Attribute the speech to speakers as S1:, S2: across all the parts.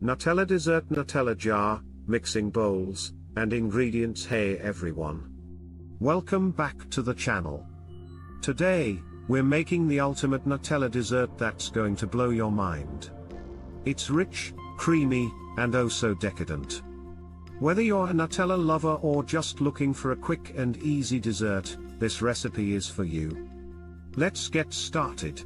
S1: Nutella dessert Nutella jar, mixing bowls, and ingredients. Hey everyone. Welcome back to the channel. Today, we're making the ultimate Nutella dessert that's going to blow your mind. It's rich, creamy, and oh so decadent. Whether you're a Nutella lover or just looking for a quick and easy dessert, this recipe is for you. Let's get started.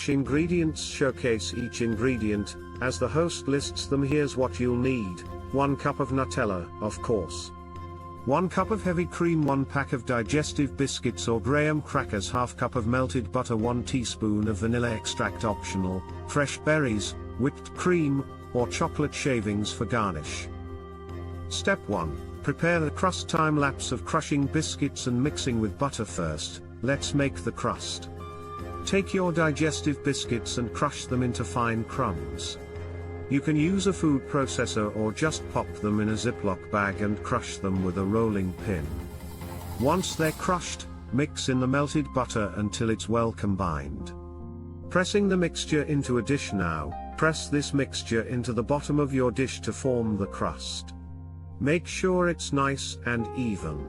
S1: Ingredients. Showcase each ingredient. As the host lists them, here's what you'll need. 1 cup of Nutella, of course. 1 cup of heavy cream, 1 pack of digestive biscuits or graham crackers, ½ cup of melted butter, 1 teaspoon of vanilla extract optional, fresh berries, whipped cream, or chocolate shavings for garnish. Step 1. Prepare the crust. Time lapse of crushing biscuits and mixing with butter first. Let's make the crust. Take your digestive biscuits and crush them into fine crumbs. You can use a food processor or just pop them in a Ziploc bag and crush them with a rolling pin. Once they're crushed, mix in the melted butter until it's well combined. Pressing the mixture into a dish. Now, press this mixture into the bottom of your dish to form the crust. Make sure it's nice and even.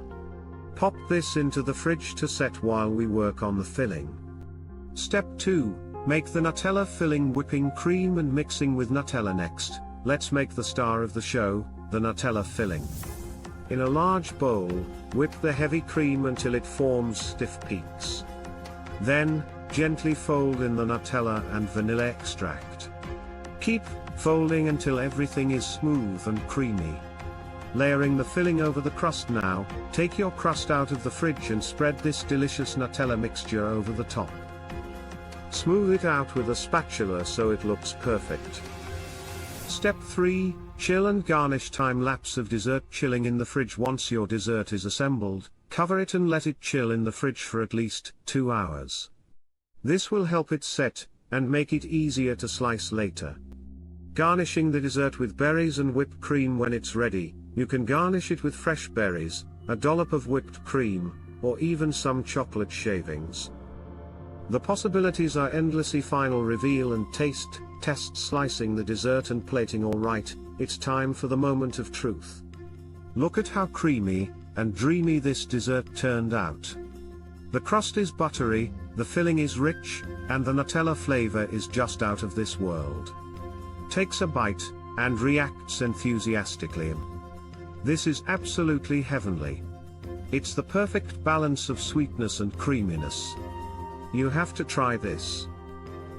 S1: Pop this into the fridge to set while we work on the filling. Step 2. Make the Nutella filling. Whipping cream and mixing with Nutella next. Let's make the star of the show, the Nutella filling. In a large bowl, whip the heavy cream until it forms stiff peaks. Then, gently fold in the Nutella and vanilla extract. Keep folding until everything is smooth and creamy. Layering the filling over the crust. Now, take your crust out of the fridge and spread this delicious Nutella mixture over the top. Smooth it out with a spatula so it looks perfect. Step 3. Chill and garnish. Time lapse of dessert. Chilling in the fridge. Once your dessert is assembled, cover it and let it chill in the fridge for at least 2 hours. This will help it set, and make it easier to slice later. Garnishing the dessert with berries and whipped cream. When it's ready, you can garnish it with fresh berries, a dollop of whipped cream, or even some chocolate shavings. The possibilities are endless. Final reveal and taste test. Slicing the dessert and plating. Alright, it's time for the moment of truth. Look at how creamy and dreamy this dessert turned out. The crust is buttery, the filling is rich, and the Nutella flavor is just out of this world. Takes a bite, and reacts enthusiastically. This is absolutely heavenly. It's the perfect balance of sweetness and creaminess. You have to try this.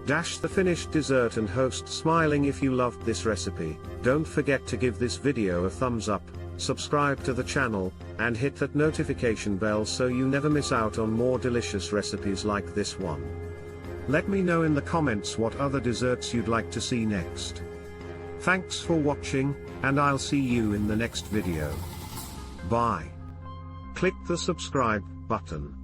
S1: The finished dessert and host smiling. If you loved this recipe, don't forget to give this video a thumbs up, subscribe to the channel, and hit that notification bell so you never miss out on more delicious recipes like this one. Let me know in the comments what other desserts you'd like to see next. Thanks for watching, and I'll see you in the next video. Bye. Click the subscribe button.